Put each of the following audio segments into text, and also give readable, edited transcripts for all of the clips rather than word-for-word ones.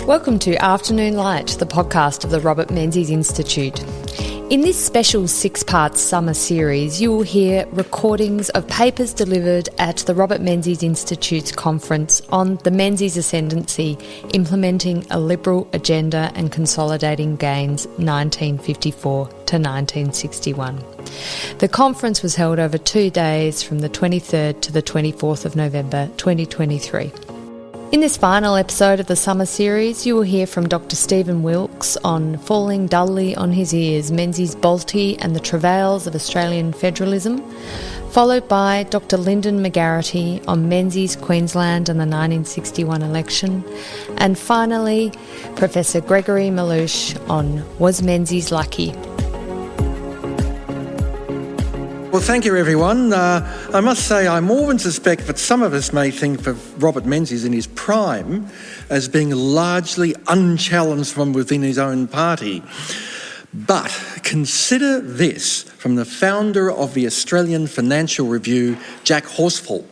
Welcome to Afternoon Light, the podcast of the Robert Menzies Institute. In this special six-part summer series, you will hear recordings of papers delivered at the Robert Menzies Institute's conference on the Menzies Ascendency, Implementing a Liberal Agenda and Consolidating Gains 1954 to 1961. The conference was held over 2 days from the 23rd to the 24th of November 2023. In this final episode of the summer series, you will hear from Dr. Stephen Wilks on Falling Dully on His Ears, Menzies Bolte and the Travails of Australian Federalism, followed by Dr. Lyndon Megarrity on Menzies, Queensland and the 1961 election, and finally Professor Greg Melleuish on Was Menzies Lucky? Well, thank you, everyone. I must say I more than suspect that some of us may think of Robert Menzies in his prime as being largely unchallenged from within his own party. But consider this from the founder of the Australian Financial Review, Jack Horsfall,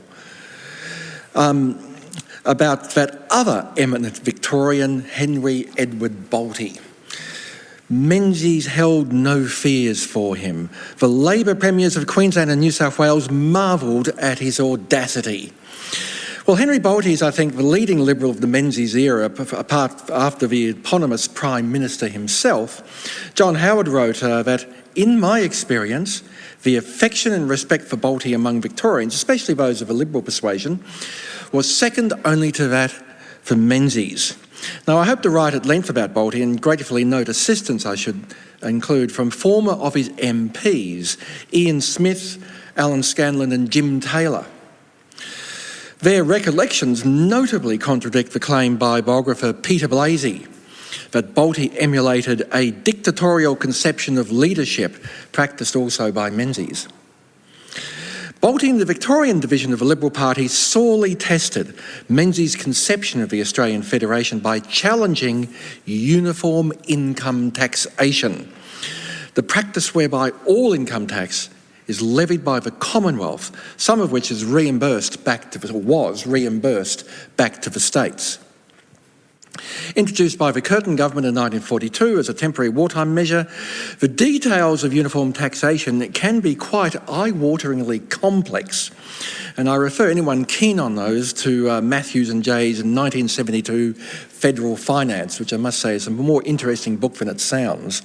about that other eminent Victorian, Henry Edward Bolte. Menzies held no fears for him. The Labor premiers of Queensland and New South Wales marvelled at his audacity. Well, Henry Bolte is, I think, the leading Liberal of the Menzies era, apart after the eponymous Prime Minister himself. John Howard wrote that, in my experience, the affection and respect for Bolte among Victorians, especially those of a Liberal persuasion, was second only to that for Menzies. Now, I hope to write at length about Bolte and gratefully note assistance I should include from former of his MPs, Ian Smith, Alan Scanlon and Jim Taylor. Their recollections notably contradict the claim by biographer Peter Blasey that Bolte emulated a dictatorial conception of leadership practised also by Menzies. Bolte in the Victorian division of the Liberal Party sorely tested Menzies' conception of the Australian Federation by challenging uniform income taxation, the practice whereby all income tax is levied by the Commonwealth, some of which was reimbursed back to the states. Introduced by the Curtin government in 1942 as a temporary wartime measure, the details of uniform taxation can be quite eye-wateringly complex, and I refer anyone keen on those to Matthews and Jay's 1972 Federal Finance, which I must say is a more interesting book than it sounds.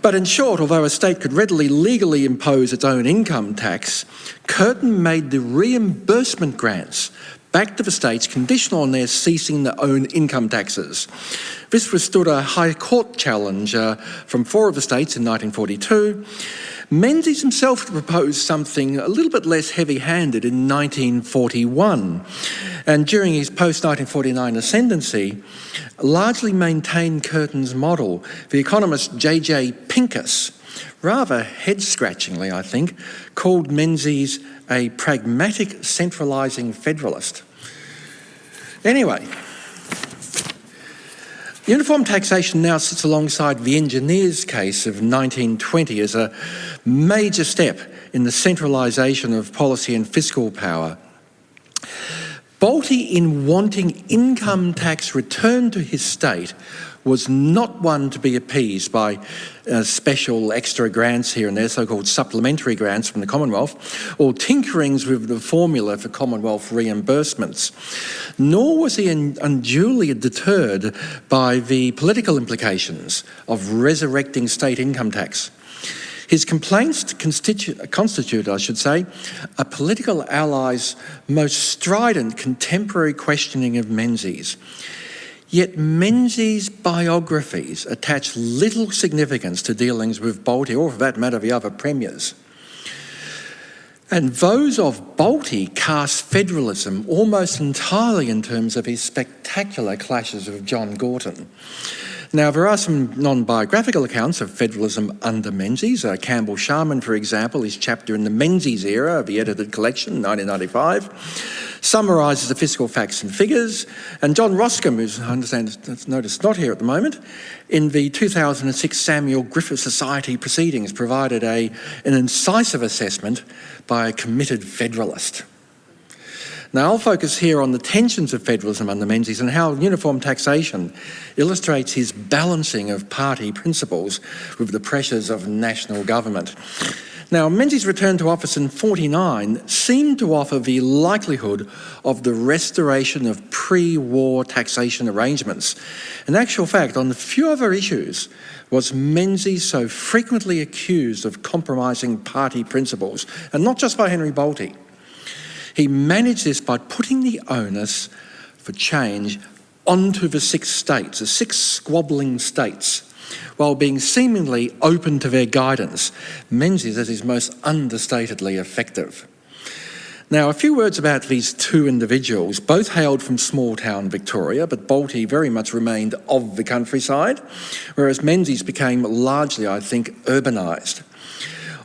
But in short, although a state could readily legally impose its own income tax, Curtin made the reimbursement grants back to the states conditional on their ceasing their own income taxes. This withstood a High Court challenge from 4 of the states in 1942. Menzies himself proposed something a little bit less heavy-handed in 1941, and during his post-1949 ascendancy, largely maintained Curtin's model. The economist J.J. Pincus, rather head-scratchingly, I think, called Menzies a pragmatic centralising federalist. Anyway, uniform taxation now sits alongside the engineers' case of 1920 as a major step in the centralisation of policy and fiscal power. Bolte, in wanting income tax returned to his state, was not one to be appeased by special extra grants here and there, so-called supplementary grants from the Commonwealth, or tinkerings with the formula for Commonwealth reimbursements. Nor was he unduly deterred by the political implications of resurrecting state income tax. His complaints constitute, a political ally's most strident contemporary questioning of Menzies. Yet Menzies' biographies attach little significance to dealings with Bolte, or for that matter, the other premiers. And those of Bolte cast federalism almost entirely in terms of his spectacular clashes with John Gorton. Now, there are some non-biographical accounts of federalism under Menzies. Campbell Sharman, for example, his chapter in the Menzies era of the edited collection, 1995, summarises the fiscal facts and figures. And John Roscombe, who's, I understand, noticed not here at the moment, in the 2006 Samuel Griffith Society proceedings, provided an incisive assessment by a committed federalist. Now, I'll focus here on the tensions of federalism under Menzies and how uniform taxation illustrates his balancing of party principles with the pressures of national government. Now, Menzies' return to office in 1949 seemed to offer the likelihood of the restoration of pre-war taxation arrangements. In actual fact, on the few other issues, was Menzies so frequently accused of compromising party principles, and not just by Henry Bolte. He managed this by putting the onus for change onto the 6 states, the 6 squabbling states, while being seemingly open to their guidance. Menzies is most understatedly effective. Now, a few words about these 2 individuals. Both hailed from small-town Victoria, but Bolte very much remained of the countryside, whereas Menzies became largely, I think, urbanised.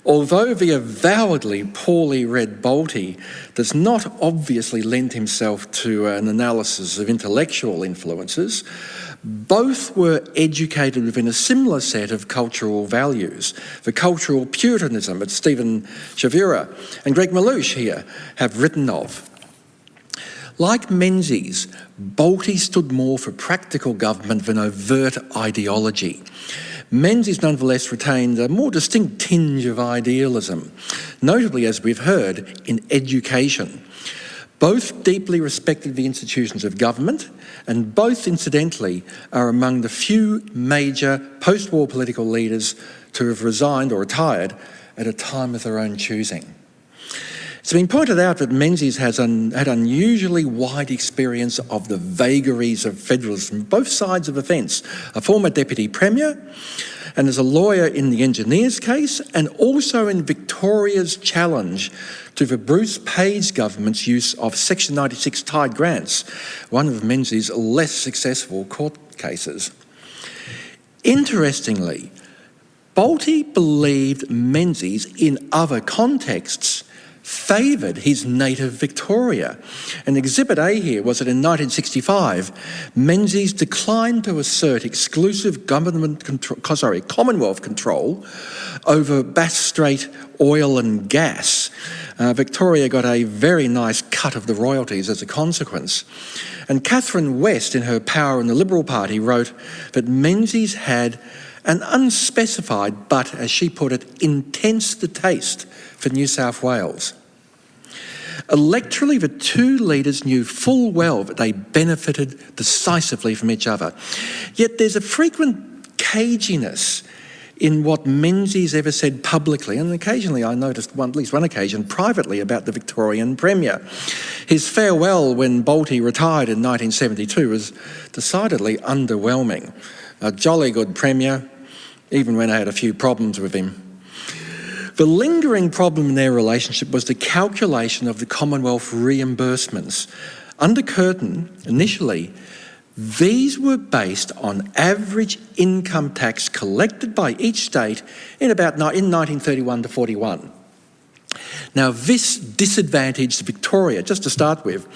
Although the avowedly poorly read Bolte does not obviously lend himself to an analysis of intellectual influences, both were educated within a similar set of cultural values. The cultural puritanism that Stephen and Greg Melleuish here have written of. Like Menzies, Bolte stood more for practical government than overt ideology. Menzies nonetheless retained a more distinct tinge of idealism, notably, as we've heard, in education. Both deeply respected the institutions of government, and both, incidentally, are among the few major post-war political leaders to have resigned or retired at a time of their own choosing. It's been pointed out that Menzies had unusually wide experience of the vagaries of federalism, both sides of the fence. A former deputy premier, and as a lawyer in the engineers case, and also in Victoria's challenge to the Bruce Page government's use of Section 96 tied grants, one of Menzies' less successful court cases. Interestingly, Bolte believed Menzies, in other contexts, favoured his native Victoria. And Exhibit A here was that in 1965, Menzies declined to assert exclusive Commonwealth control over Bass Strait oil and gas. Victoria got a very nice cut of the royalties as a consequence. And Catherine West, in her Power in the Liberal Party, wrote that Menzies had an unspecified but, as she put it, intense distaste for New South Wales. Electorally, the 2 leaders knew full well that they benefited decisively from each other. Yet there's a frequent caginess in what Menzies ever said publicly, and occasionally I noticed at least one occasion privately, about the Victorian Premier. His farewell when Bolte retired in 1972 was decidedly underwhelming. A jolly good Premier, even when I had a few problems with him. The lingering problem in their relationship was the calculation of the Commonwealth reimbursements. Under Curtin, initially, these were based on average income tax collected by each state in 1931 to 41. Now, this disadvantaged Victoria, just to start with,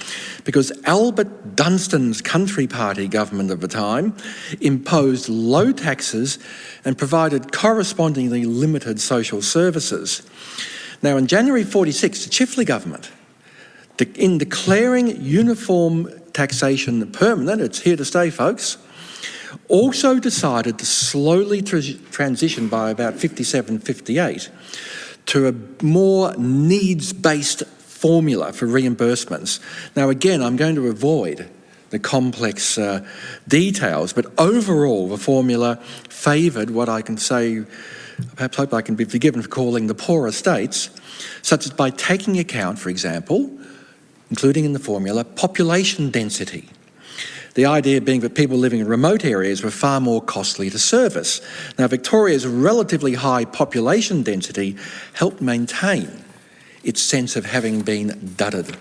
because Albert Dunstan's Country Party government of the time imposed low taxes and provided correspondingly limited social services. Now, in January 46, the Chifley government, in declaring uniform taxation permanent, it's here to stay, folks, also decided to slowly transition by about 57, 58 to a more needs-based formula for reimbursements. Now, again, I'm going to avoid the complex details, but overall, the formula favoured what I can say, perhaps hope I can be forgiven for calling the poorer states, such as by taking account, for example, including in the formula, population density. The idea being that people living in remote areas were far more costly to service. Now, Victoria's relatively high population density helped maintain its sense of having been dudded.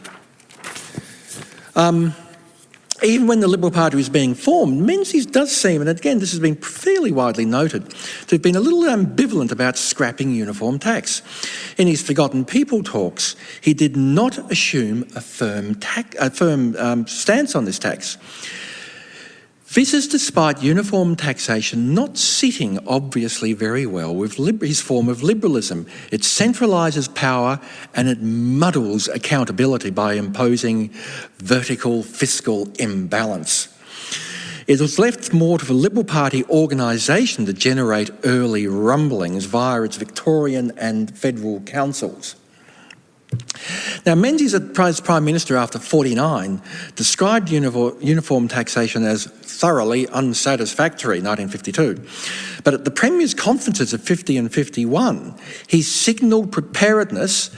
Even when the Liberal Party was being formed, Menzies does seem, and again this has been fairly widely noted, to have been a little ambivalent about scrapping uniform tax. In his Forgotten People talks, he did not assume a firm stance on this tax. This is despite uniform taxation not sitting obviously very well with his form of liberalism. It centralises power and it muddles accountability by imposing vertical fiscal imbalance. It was left more to the Liberal Party organisation to generate early rumblings via its Victorian and federal councils. Now, Menzies, as Prime Minister after 49, described uniform taxation as thoroughly unsatisfactory, 1952. But at the Premier's conferences of 50 and 51, he signalled preparedness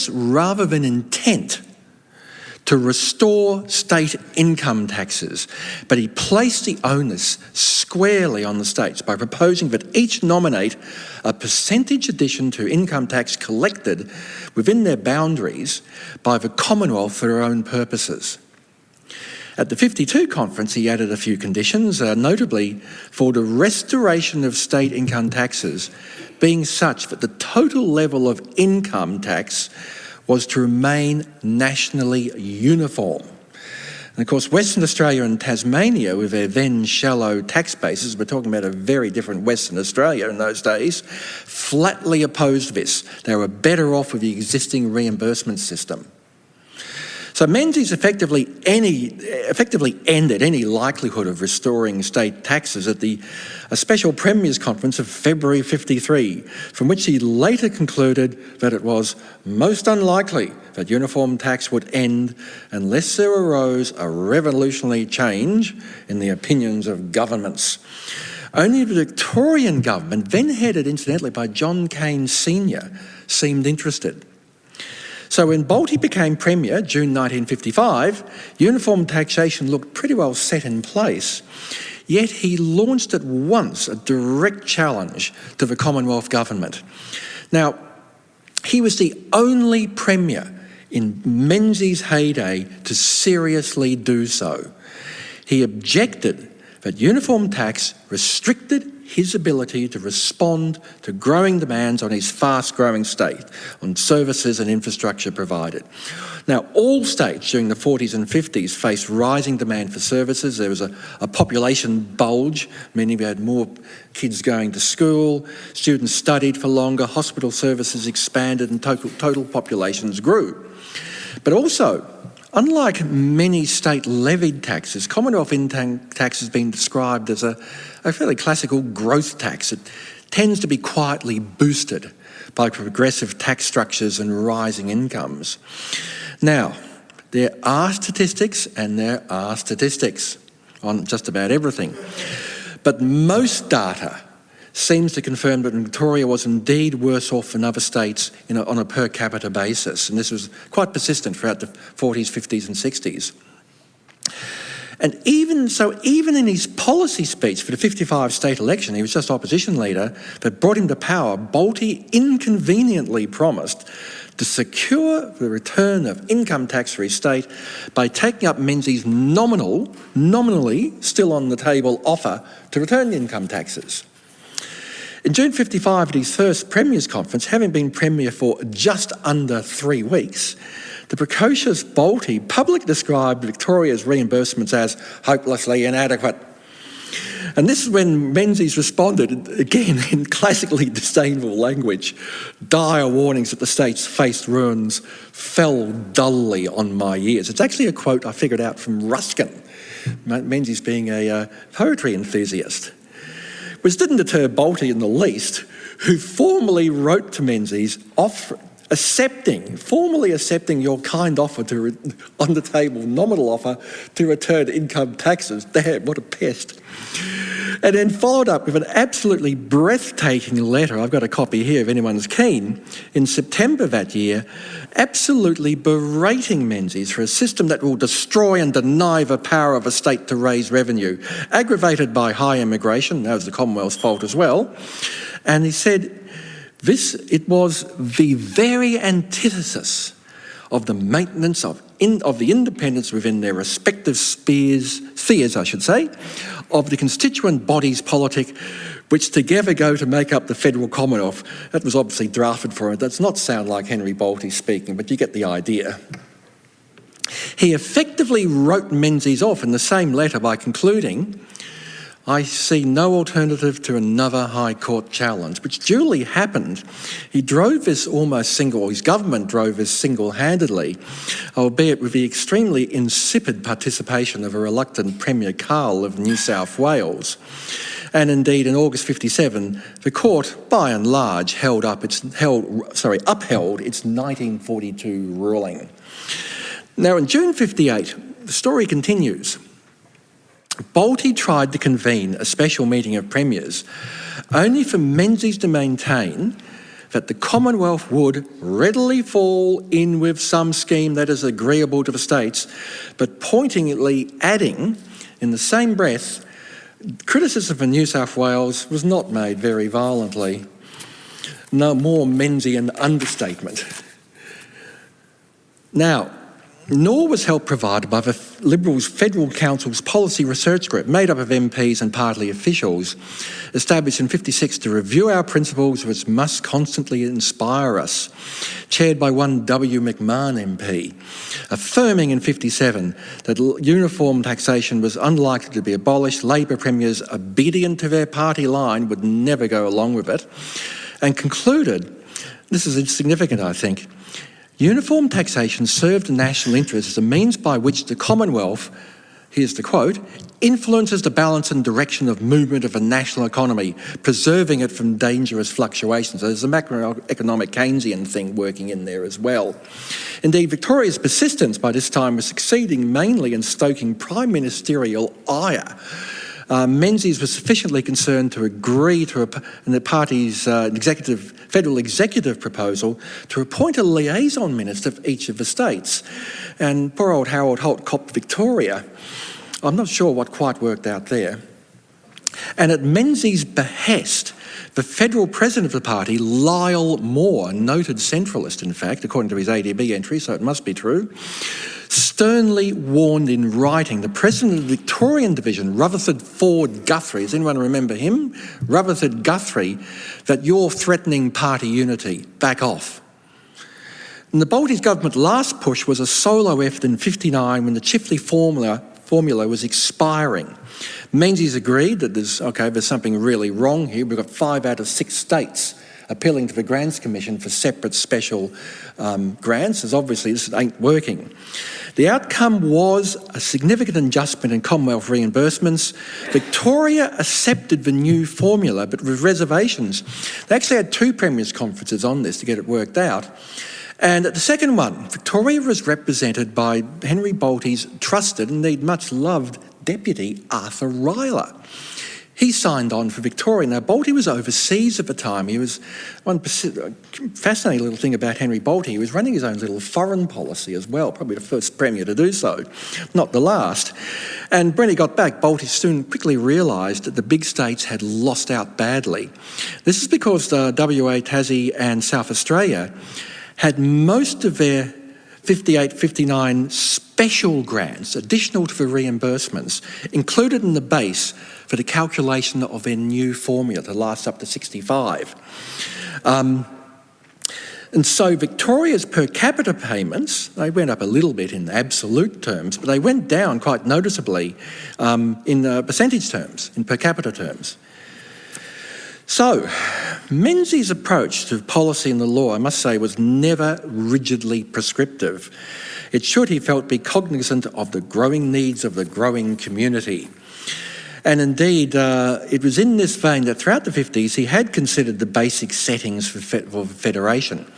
rather than intent to restore state income taxes, but he placed the onus squarely on the states by proposing that each nominate a percentage addition to income tax collected within their boundaries by the Commonwealth for their own purposes. At the 52 conference, he added a few conditions, notably for the restoration of state income taxes being such that the total level of income tax was to remain nationally uniform. And of course, Western Australia and Tasmania, with their then shallow tax bases, we're talking about a very different Western Australia in those days, flatly opposed this. They were better off with the existing reimbursement system. So Menzies effectively ended any likelihood of restoring state taxes at a special Premiers' Conference of February 53, from which he later concluded that it was most unlikely that uniform tax would end unless there arose a revolutionary change in the opinions of governments. Only the Victorian government, then headed incidentally by John Cain Sr., seemed interested. So when Bolte became Premier, June 1955, uniform taxation looked pretty well set in place, yet he launched at once a direct challenge to the Commonwealth government. Now, he was the only Premier in Menzies' heyday to seriously do so. He objected that uniform tax restricted his ability to respond to growing demands on his fast-growing state, on services and infrastructure provided. Now, all states during the 40s and 50s faced rising demand for services. There was a population bulge, meaning we had more kids going to school, students studied for longer, hospital services expanded and total populations grew. But also, unlike many state-levied taxes, Commonwealth income tax has been described as a fairly classical growth tax. It tends to be quietly boosted by progressive tax structures and rising incomes. Now, there are statistics and there are statistics on just about everything. But most data seems to confirm that Victoria was indeed worse off than other states on a per capita basis. And this was quite persistent throughout the 40s, 50s and 60s. And even in his policy speech for the 55 state election, he was just opposition leader, that brought him to power, Bolte inconveniently promised to secure the return of income tax for his state by taking up Menzies' nominally still on the table offer to return the income taxes. In June 55, at his first Premiers' Conference, having been Premier for just under 3 weeks, the precocious Bolte publicly described Victoria's reimbursements as hopelessly inadequate. And this is when Menzies responded, again in classically disdainful language. Dire warnings that the state's faced ruins fell dully on my ears. It's actually a quote I figured out from Ruskin, Menzies being a poetry enthusiast, which didn't deter Bolte in the least, who formally wrote to Menzies formally accepting your kind offer on the table, nominal offer to return income taxes. Damn, what a pest. And then followed up with an absolutely breathtaking letter, I've got a copy here if anyone's keen, in September that year, absolutely berating Menzies for a system that will destroy and deny the power of a state to raise revenue, aggravated by high immigration. That was the Commonwealth's fault as well. And he said, it was the very antithesis of the maintenance of the independence within their respective spheres, of the constituent bodies politic, which together go to make up the Federal Commonwealth. That was obviously drafted for him. It does not sound like Henry Bolte speaking, but you get the idea. He effectively wrote Menzies off in the same letter by concluding, "I see no alternative to another High Court challenge," which duly happened. He drove this his government drove this single-handedly, albeit with the extremely insipid participation of a reluctant Premier Carl of New South Wales. And indeed, in August 57, the court, by and large, upheld its 1942 ruling. Now, in June 58, the story continues. Bolte tried to convene a special meeting of premiers, only for Menzies to maintain that the Commonwealth would readily fall in with some scheme that is agreeable to the states, but pointedly adding, in the same breath, criticism for New South Wales was not made very violently. No more Menzian understatement. Now, nor was help provided by the Liberals' Federal Council's Policy Research Group, made up of MPs and party officials, established in 56 to review our principles which must constantly inspire us, chaired by one W. McMahon MP, affirming in 57 that uniform taxation was unlikely to be abolished. Labor premiers, obedient to their party line, would never go along with it, and concluded, this is significant I think, uniform taxation served the national interest as a means by which the Commonwealth, here's the quote, influences the balance and direction of movement of a national economy, preserving it from dangerous fluctuations. So there's a macroeconomic Keynesian thing working in there as well. Indeed, Victoria's persistence by this time was succeeding mainly in stoking prime ministerial ire. Menzies was sufficiently concerned to agree to the party's federal executive proposal to appoint a liaison minister for each of the states. And poor old Harold Holt copped Victoria. I'm not sure what quite worked out there. And at Menzies' behest, the federal president of the party, Lyle Moore, noted centralist in fact, according to his ADB entry, so it must be true, sternly warned in writing the president of the Victorian division, Rutherford Ford Guthrie, does anyone remember him? Rutherford Guthrie, that you're threatening party unity, back off. And the Bolte's government last push was a solo effort in 59 when the Chifley formula was expiring. Menzies agreed that there's something really wrong here. We've got 5 out of 6 states appealing to the Grants Commission for separate special grants, as obviously this ain't working. The outcome was a significant adjustment in Commonwealth reimbursements. Victoria accepted the new formula, but with reservations. They actually had 2 premiers' conferences on this to get it worked out. And at the second one, Victoria was represented by Henry Bolte's trusted, indeed much loved, deputy Arthur Ryler. He signed on for Victoria. Now, Bolte was overseas at the time. He was, one fascinating little thing about Henry Bolte, he was running his own little foreign policy as well, probably the first premier to do so, not the last. And when he got back, Bolte soon quickly realised that the big states had lost out badly. This is because the WA, Tassie and South Australia had most of their 58, 59 special grants, additional to the reimbursements, included in the base for the calculation of their new formula to last up to 65. And so Victoria's per capita payments, they went up a little bit in absolute terms, but they went down quite noticeably in percentage terms, in per capita terms. So, Menzies' approach to policy and the law, I must say, was never rigidly prescriptive. It should, he felt, be cognizant of the growing needs of the growing community. And indeed, it was in this vein that throughout the 50s he had considered the basic settings for federation.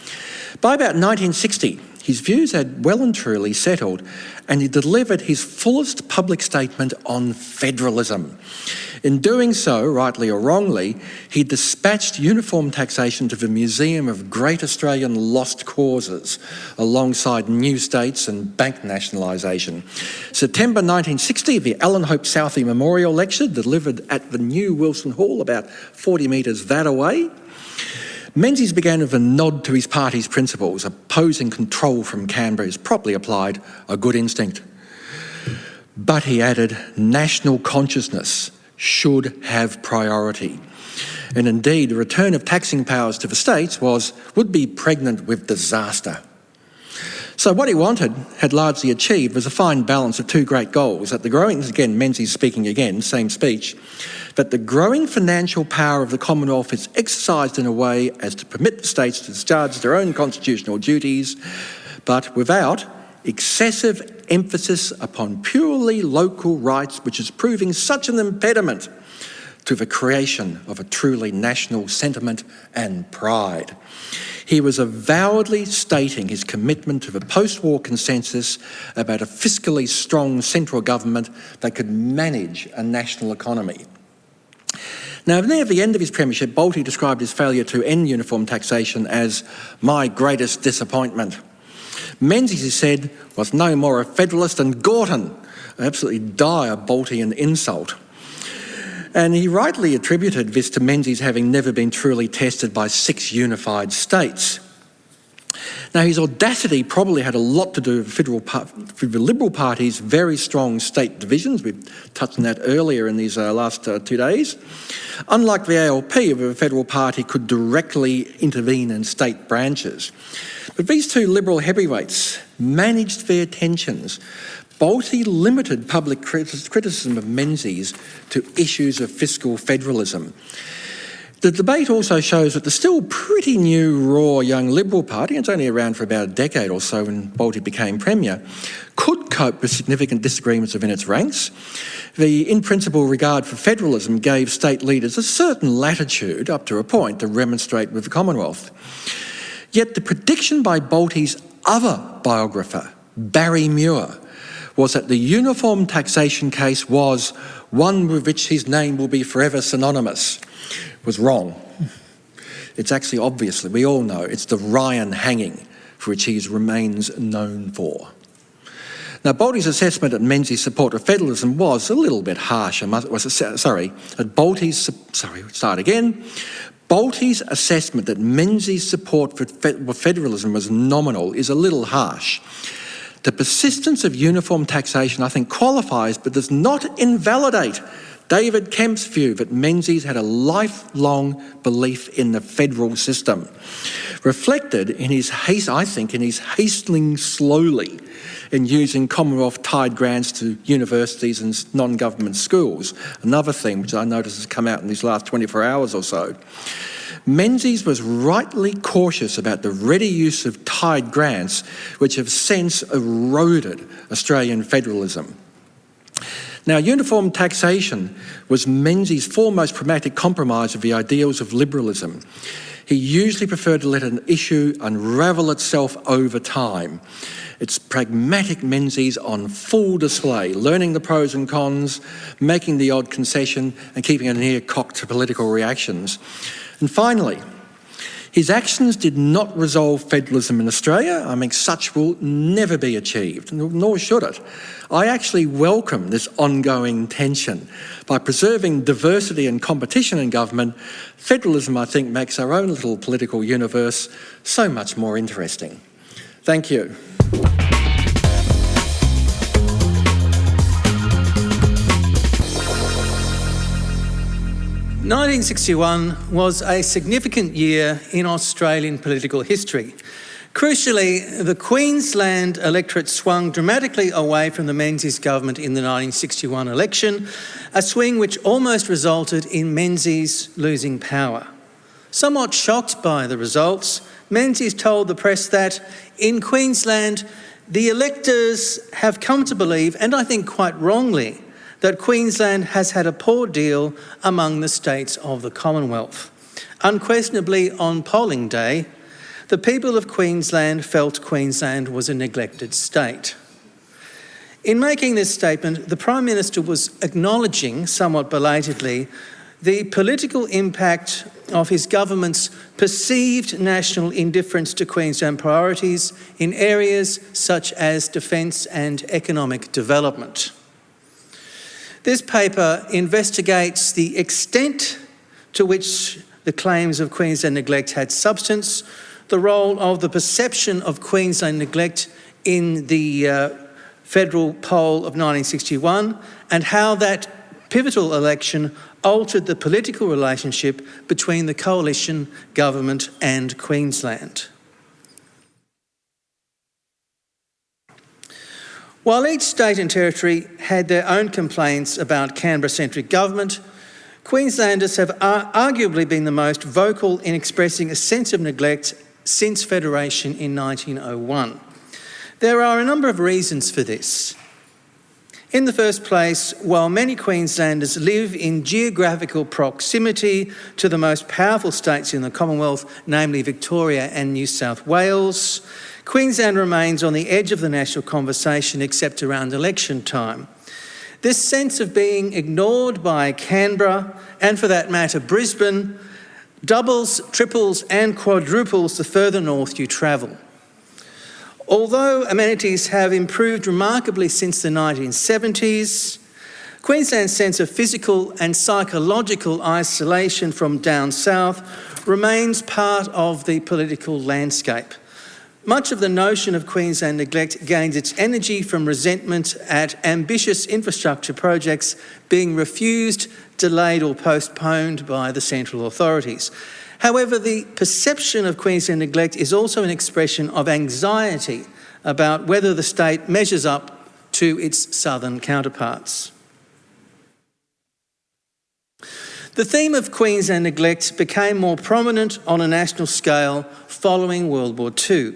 By about 1960, his views had well and truly settled, and he delivered his fullest public statement on federalism. In doing so, rightly or wrongly, he dispatched uniform taxation to the Museum of Great Australian Lost Causes, alongside new states and bank nationalisation. September 1960, the Alan Hope Southey Memorial Lecture, delivered at the new Wilson Hall, about 40 metres that away. Menzies began with a nod to his party's principles, opposing control from Canberra is properly applied, a good instinct. But he added, national consciousness should have priority. And indeed, the return of taxing powers to the states would be pregnant with disaster. So what he wanted, had largely achieved, was a fine balance of two great goals. That the growing, again, Menzies speaking again, same speech, that the growing financial power of the Commonwealth is exercised in a way as to permit the states to discharge their own constitutional duties, but without excessive emphasis upon purely local rights, which is proving such an impediment to the creation of a truly national sentiment and pride. He was avowedly stating his commitment to the post-war consensus about a fiscally strong central government that could manage a national economy. Now, near the end of his premiership, Bolte described his failure to end uniform taxation as my greatest disappointment. Menzies, he said, was no more a federalist than Gorton, an absolutely dire Boltean insult. And he rightly attributed this to Menzies having never been truly tested by 6 unified states. Now, his audacity probably had a lot to do with the Liberal Party's very strong state divisions. We've touched on that earlier in these last 2 days. Unlike the ALP, where the Federal Party could directly intervene in state branches. But these two Liberal heavyweights managed their tensions. Bolte limited public criticism of Menzies to issues of fiscal federalism. The debate also shows that the still pretty new, raw young Liberal Party, it's only around for about a decade or so when Bolte became Premier, could cope with significant disagreements within its ranks. The in-principle regard for federalism gave state leaders a certain latitude, up to a point, to remonstrate with the Commonwealth. Yet the prediction by Bolte's other biographer, Barry Muir, was that the uniform taxation case was one with which his name will be forever synonymous, was wrong. It's actually, obviously, we all know, it's the Ryan hanging for which he remains known for. Now, Bolte's assessment that Menzies' support of federalism was a little bit harsh. Bolte's assessment that Menzies' support for federalism was nominal is a little harsh. The persistence of uniform taxation, I think, qualifies but does not invalidate David Kemp's view that Menzies had a lifelong belief in the federal system, reflected in his hastening slowly in using Commonwealth tied grants to universities and non-government schools, another thing which I notice has come out in these last 24 hours or so. Menzies was rightly cautious about the ready use of tied grants, which have since eroded Australian federalism. Now, uniform taxation was Menzies' foremost pragmatic compromise of the ideals of liberalism. He usually preferred to let an issue unravel itself over time. It's pragmatic Menzies on full display, learning the pros and cons, making the odd concession and keeping an ear cocked to political reactions. And finally, his actions did not resolve federalism in Australia. I mean, such will never be achieved, nor should it. I actually welcome this ongoing tension. By preserving diversity and competition in government, federalism, I think, makes our own little political universe so much more interesting. Thank you. 1961 was a significant year in Australian political history. Crucially, the Queensland electorate swung dramatically away from the Menzies government in the 1961 election, a swing which almost resulted in Menzies losing power. Somewhat shocked by the results, Menzies told the press that in Queensland, the electors have come to believe, and I think quite wrongly, that Queensland has had a poor deal among the states of the Commonwealth. Unquestionably, on polling day, the people of Queensland felt Queensland was a neglected state. In making this statement, the Prime Minister was acknowledging, somewhat belatedly, the political impact of his government's perceived national indifference to Queensland priorities in areas such as defence and economic development. This paper investigates the extent to which the claims of Queensland neglect had substance, the role of the perception of Queensland neglect in the federal poll of 1961, and how that pivotal election altered the political relationship between the coalition government and Queensland. While each state and territory had their own complaints about Canberra-centric government, Queenslanders have arguably been the most vocal in expressing a sense of neglect since Federation in 1901. There are a number of reasons for this. In the first place, while many Queenslanders live in geographical proximity to the most powerful states in the Commonwealth, namely Victoria and New South Wales, Queensland remains on the edge of the national conversation except around election time. This sense of being ignored by Canberra, and for that matter Brisbane, doubles, triples and quadruples the further north you travel. Although amenities have improved remarkably since the 1970s, Queensland's sense of physical and psychological isolation from down south remains part of the political landscape. Much of the notion of Queensland neglect gains its energy from resentment at ambitious infrastructure projects being refused, delayed or postponed by the central authorities. However, the perception of Queensland neglect is also an expression of anxiety about whether the state measures up to its southern counterparts. The theme of Queensland neglect became more prominent on a national scale following World War II.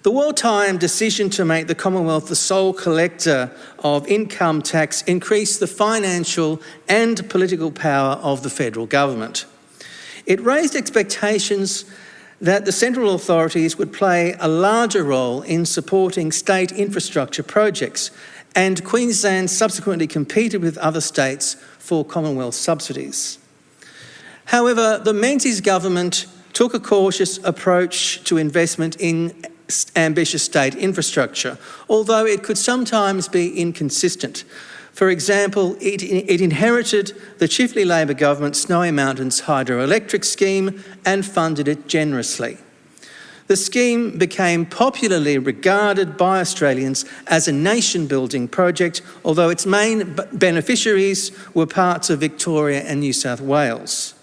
The wartime decision to make the Commonwealth the sole collector of income tax increased the financial and political power of the federal government. It raised expectations that the central authorities would play a larger role in supporting state infrastructure projects, and Queensland subsequently competed with other states for Commonwealth subsidies. However, the Menzies government took a cautious approach to investment in ambitious state infrastructure, although it could sometimes be inconsistent. For example, it inherited the chiefly Labor government's Snowy Mountains hydroelectric scheme and funded it generously. The scheme became popularly regarded by Australians as a nation-building project, although its main beneficiaries were parts of Victoria and New South Wales.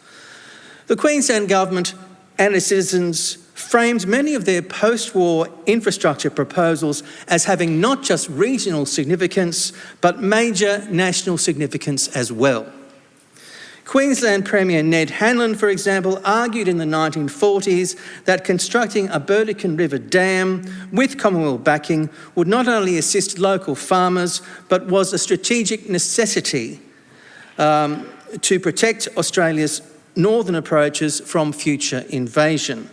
The Queensland government and its citizens framed many of their post-war infrastructure proposals as having not just regional significance, but major national significance as well. Queensland Premier Ned Hanlon, for example, argued in the 1940s that constructing a Burdekin River dam with Commonwealth backing would not only assist local farmers, but was a strategic necessity to protect Australia's northern approaches from future invasion.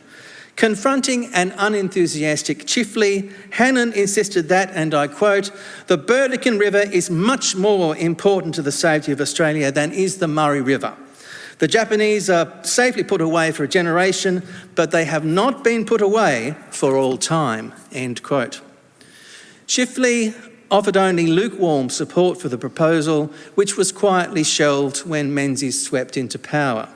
Confronting an unenthusiastic Chifley, Hannon insisted that, and I quote, "The Burdekin River is much more important to the safety of Australia than is the Murray River. The Japanese are safely put away for a generation, but they have not been put away for all time," end quote. Chifley offered only lukewarm support for the proposal, which was quietly shelved when Menzies swept into power.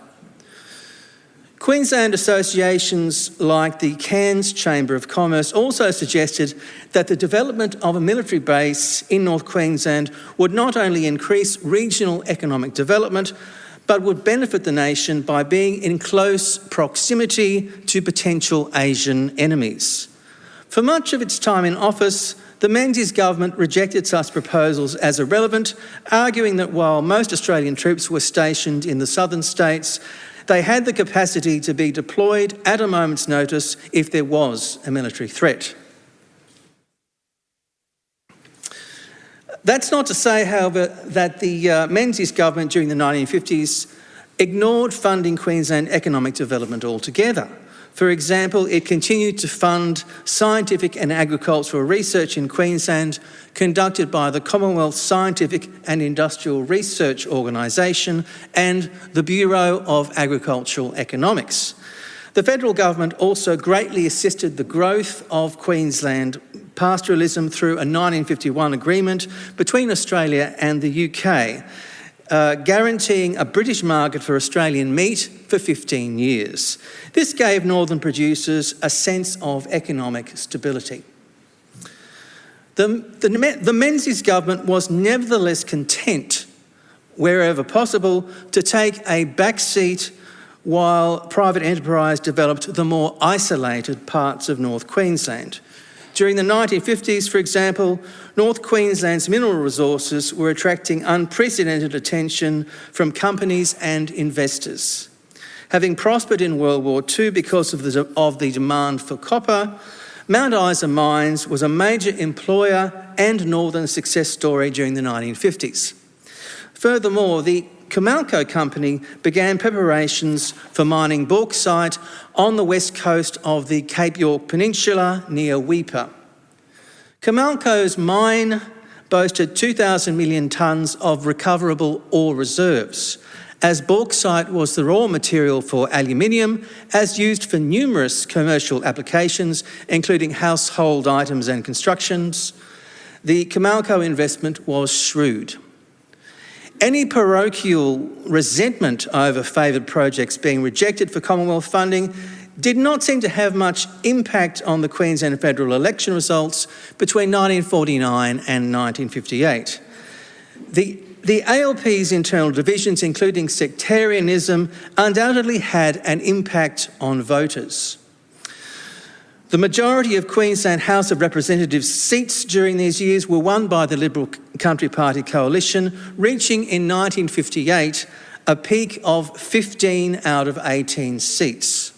Queensland associations like the Cairns Chamber of Commerce also suggested that the development of a military base in North Queensland would not only increase regional economic development, but would benefit the nation by being in close proximity to potential Asian enemies. For much of its time in office, the Menzies government rejected such proposals as irrelevant, arguing that while most Australian troops were stationed in the southern states, they had the capacity to be deployed at a moment's notice if there was a military threat. That's not to say, however, that the Menzies government during the 1950s ignored funding Queensland economic development altogether. For example, it continued to fund scientific and agricultural research in Queensland conducted by the Commonwealth Scientific and Industrial Research Organisation and the Bureau of Agricultural Economics. The federal government also greatly assisted the growth of Queensland pastoralism through a 1951 agreement between Australia and the UK, guaranteeing a British market for Australian meat for 15 years. This gave northern producers a sense of economic stability. The Menzies government was nevertheless content, wherever possible, to take a backseat while private enterprise developed the more isolated parts of North Queensland. During the 1950s, for example, North Queensland's mineral resources were attracting unprecedented attention from companies and investors. Having prospered in World War II because of the demand for copper, Mount Isa Mines was a major employer and northern success story during the 1950s. Furthermore, the Comalco Company began preparations for mining bauxite on the west coast of the Cape York Peninsula near Weipa. Comalco's mine boasted 2,000 million tonnes of recoverable ore reserves, as bauxite was the raw material for aluminium, as used for numerous commercial applications, including household items and constructions. The Comalco investment was shrewd. Any parochial resentment over favoured projects being rejected for Commonwealth funding did not seem to have much impact on the Queensland federal election results between 1949 and 1958. The ALP's internal divisions, including sectarianism, undoubtedly had an impact on voters. The majority of Queensland House of Representatives seats during these years were won by the Liberal Country Party coalition, reaching in 1958 a peak of 15 out of 18 seats.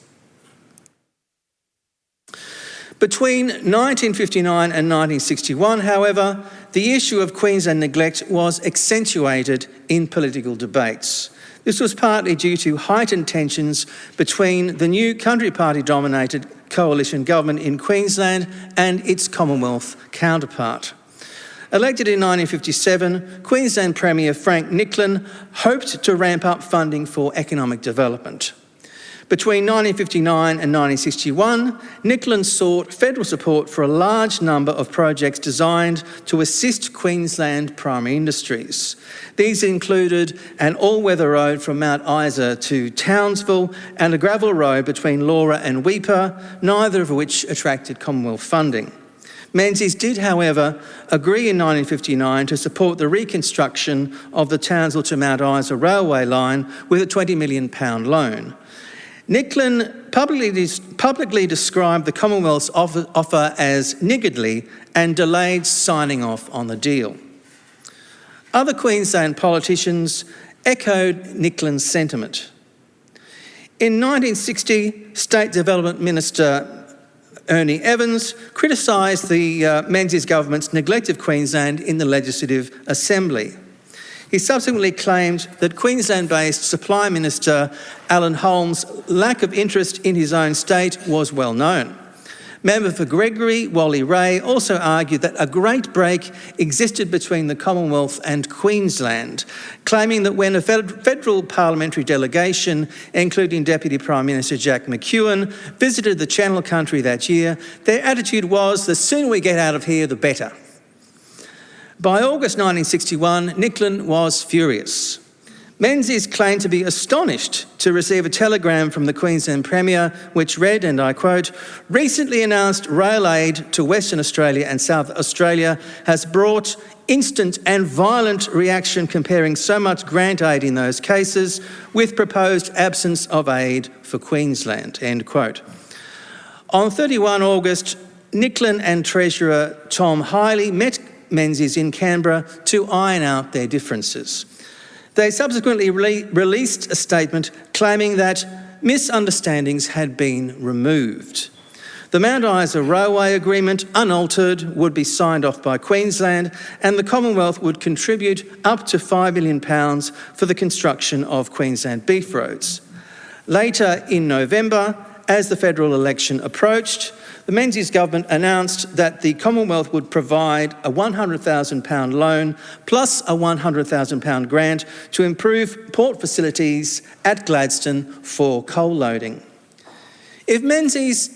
Between 1959 and 1961, however, the issue of Queensland neglect was accentuated in political debates. This was partly due to heightened tensions between the new Country Party-dominated coalition government in Queensland and its Commonwealth counterpart. Elected in 1957, Queensland Premier Frank Nicklin hoped to ramp up funding for economic development. Between 1959 and 1961, Nicklin sought federal support for a large number of projects designed to assist Queensland primary industries. These included an all-weather road from Mount Isa to Townsville and a gravel road between Laura and Weipa, neither of which attracted Commonwealth funding. Menzies did, however, agree in 1959 to support the reconstruction of the Townsville to Mount Isa railway line with a £20 million loan. Nicklin publicly described the Commonwealth's offer as niggardly and delayed signing off on the deal. Other Queensland politicians echoed Nicklin's sentiment. In 1960, State Development Minister Ernie Evans criticised the Menzies government's neglect of Queensland in the Legislative Assembly. He subsequently claimed that Queensland-based Supply Minister Alan Holmes' lack of interest in his own state was well known. Member for Gregory, Wally Ray, also argued that a great break existed between the Commonwealth and Queensland, claiming that when a federal parliamentary delegation, including Deputy Prime Minister Jack McEwen, visited the Channel Country that year, their attitude was, the sooner we get out of here, the better. By August 1961, Nicklin was furious. Menzies claimed to be astonished to receive a telegram from the Queensland Premier which read, and I quote, "Recently announced rail aid to Western Australia and South Australia has brought instant and violent reaction comparing so much grant aid in those cases with proposed absence of aid for Queensland," end quote. On 31 August, Nicklin and Treasurer Tom Hiley met Menzies in Canberra to iron out their differences. They subsequently released a statement claiming that misunderstandings had been removed. The Mount Isa Railway Agreement, unaltered, would be signed off by Queensland, and the Commonwealth would contribute up to £5 million for the construction of Queensland beef roads. Later in November, as the federal election approached, the Menzies government announced that the Commonwealth would provide a £100,000 loan plus a £100,000 grant to improve port facilities at Gladstone for coal loading. If Menzies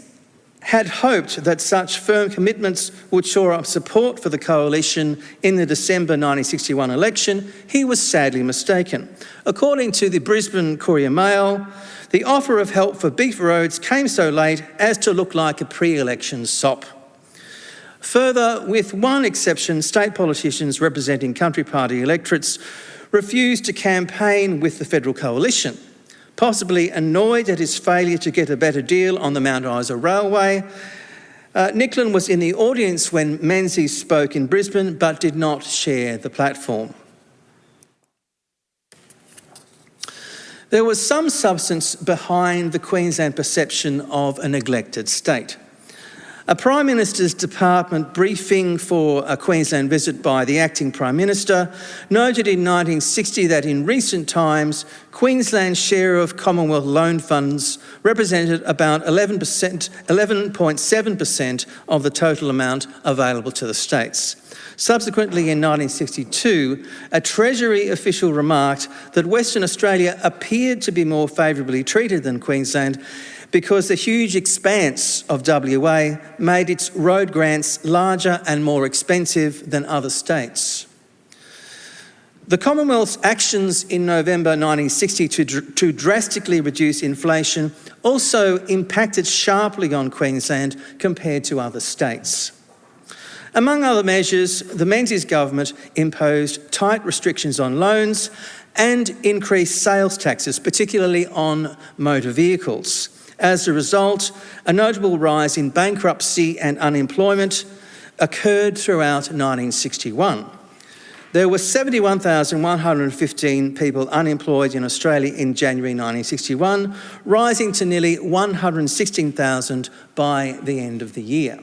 had hoped that such firm commitments would shore up support for the coalition in the December 1961 election, he was sadly mistaken. According to the Brisbane Courier Mail, the offer of help for beef roads came so late as to look like a pre-election sop. Further, with one exception, state politicians representing Country Party electorates refused to campaign with the federal coalition, possibly annoyed at his failure to get a better deal on the Mount Isa Railway. Nicklin was in the audience when Menzies spoke in Brisbane, but did not share the platform. There was some substance behind the Queensland perception of a neglected state. A Prime Minister's Department briefing for a Queensland visit by the acting Prime Minister noted in 1960 that in recent times, Queensland's share of Commonwealth loan funds represented about 11.7% of the total amount available to the states. Subsequently, in 1962, a Treasury official remarked that Western Australia appeared to be more favourably treated than Queensland because the huge expanse of WA made its road grants larger and more expensive than other states. The Commonwealth's actions in November 1960 to drastically reduce inflation also impacted sharply on Queensland compared to other states. Among other measures, the Menzies government imposed tight restrictions on loans and increased sales taxes, particularly on motor vehicles. As a result, a notable rise in bankruptcy and unemployment occurred throughout 1961. There were 71,115 people unemployed in Australia in January 1961, rising to nearly 116,000 by the end of the year.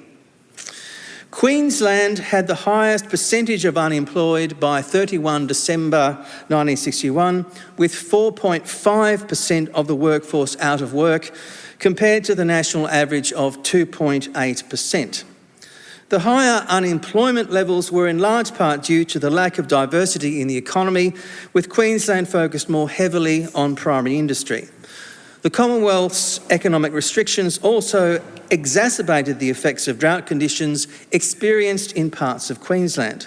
Queensland had the highest percentage of unemployed by 31 December 1961, with 4.5% of the workforce out of work, compared to the national average of 2.8%. The higher unemployment levels were in large part due to the lack of diversity in the economy, with Queensland focused more heavily on primary industry. The Commonwealth's economic restrictions also exacerbated the effects of drought conditions experienced in parts of Queensland.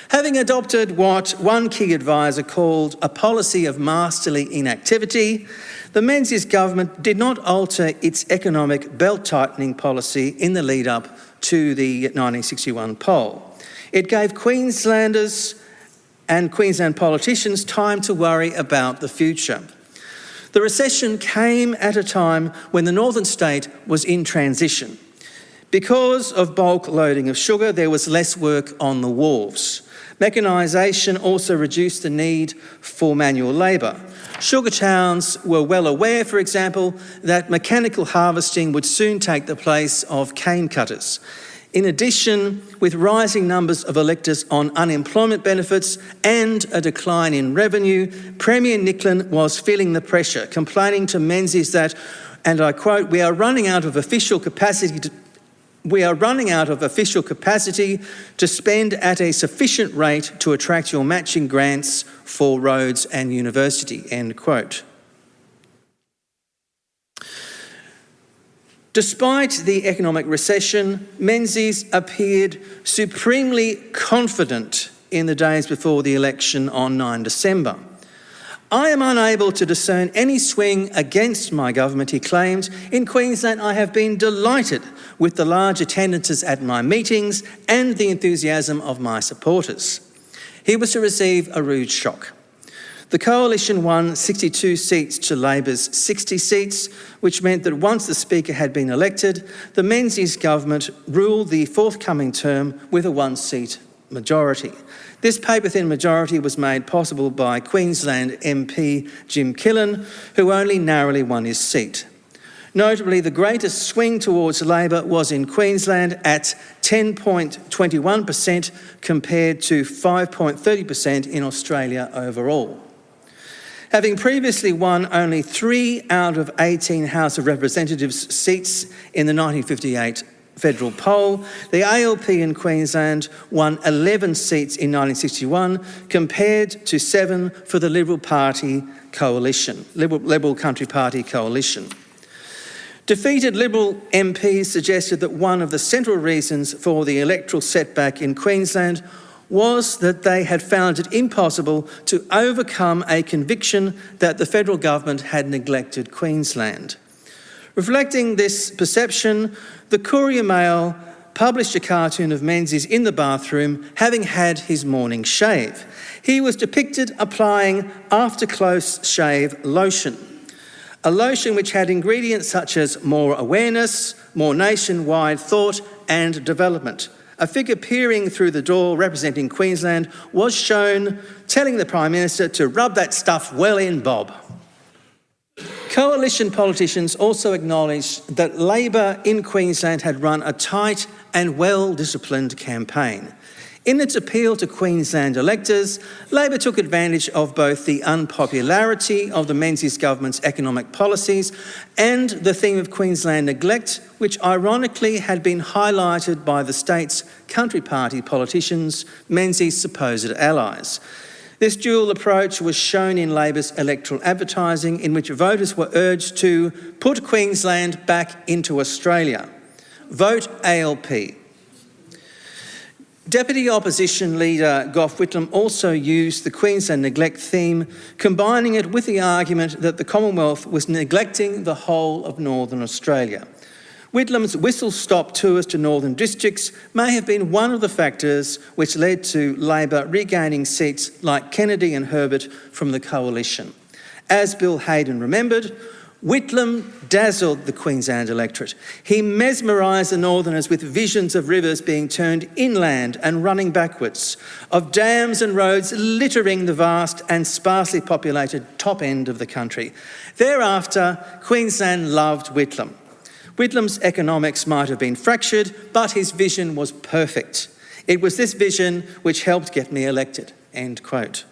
Having adopted what one key advisor called a policy of masterly inactivity, the Menzies government did not alter its economic belt-tightening policy in the lead-up to the 1961 poll. It gave Queenslanders and Queensland politicians time to worry about the future. The recession came at a time when the northern state was in transition. Because of bulk loading of sugar, there was less work on the wharves. Mechanisation also reduced the need for manual labour. Sugar towns were well aware, for example, that mechanical harvesting would soon take the place of cane cutters. In addition, with rising numbers of electors on unemployment benefits and a decline in revenue, Premier Nicklin was feeling the pressure, complaining to Menzies that, and I quote, "We are running out of official capacity to spend at a sufficient rate to attract your matching grants for roads and university," end quote. Despite the economic recession, Menzies appeared supremely confident in the days before the election on 9 December. "I am unable to discern any swing against my government," he claimed. "In Queensland, I have been delighted with the large attendances at my meetings and the enthusiasm of my supporters." He was to receive a rude shock. The Coalition won 62 seats to Labor's 60 seats, which meant that once the Speaker had been elected, the Menzies government ruled the forthcoming term with a one-seat majority. This paper-thin majority was made possible by Queensland MP Jim Killen, who only narrowly won his seat. Notably, the greatest swing towards Labor was in Queensland at 10.21% compared to 5.30% in Australia overall. Having previously won only 3 out of 18 House of Representatives seats in the 1958 federal poll, the ALP in Queensland won 11 seats in 1961 compared to 7 for the Liberal Country Party coalition. Defeated Liberal MPs suggested that one of the central reasons for the electoral setback in Queensland was that they had found it impossible to overcome a conviction that the federal government had neglected Queensland. Reflecting this perception, the Courier Mail published a cartoon of Menzies in the bathroom having had his morning shave. He was depicted applying after-close shave lotion. a lotion which had ingredients such as more awareness, more nationwide thought and development. A figure peering through the door representing Queensland was shown telling the Prime Minister to rub that stuff well in, Bob. Coalition politicians also acknowledged that Labor in Queensland had run a tight and well-disciplined campaign. In its appeal to Queensland electors, Labor took advantage of both the unpopularity of the Menzies government's economic policies and the theme of Queensland neglect, which ironically had been highlighted by the state's country party politicians, Menzies' supposed allies. This dual approach was shown in Labor's electoral advertising, in which voters were urged to put Queensland back into Australia. Vote ALP. Deputy Opposition Leader Gough Whitlam also used the Queensland neglect theme, combining it with the argument that the Commonwealth was neglecting the whole of Northern Australia. Whitlam's whistle-stop tours to northern districts may have been one of the factors which led to Labor regaining seats like Kennedy and Herbert from the coalition. As Bill Hayden remembered, Whitlam dazzled the Queensland electorate. He mesmerised the Northerners with visions of rivers being turned inland and running backwards, of dams and roads littering the vast and sparsely populated top end of the country. Thereafter, Queensland loved Whitlam. Whitlam's economics might have been fractured, but his vision was perfect. It was this vision which helped get me elected." End quote.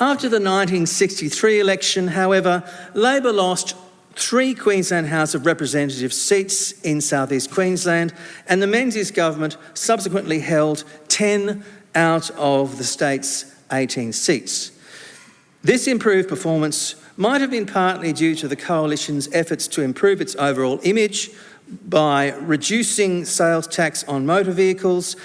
After the 1963 election, however, Labor lost 3 Queensland House of Representatives seats in South East Queensland, and the Menzies government subsequently held 10 out of the state's 18 seats. This improved performance might have been partly due to the coalition's efforts to improve its overall image by reducing sales tax on motor vehicles,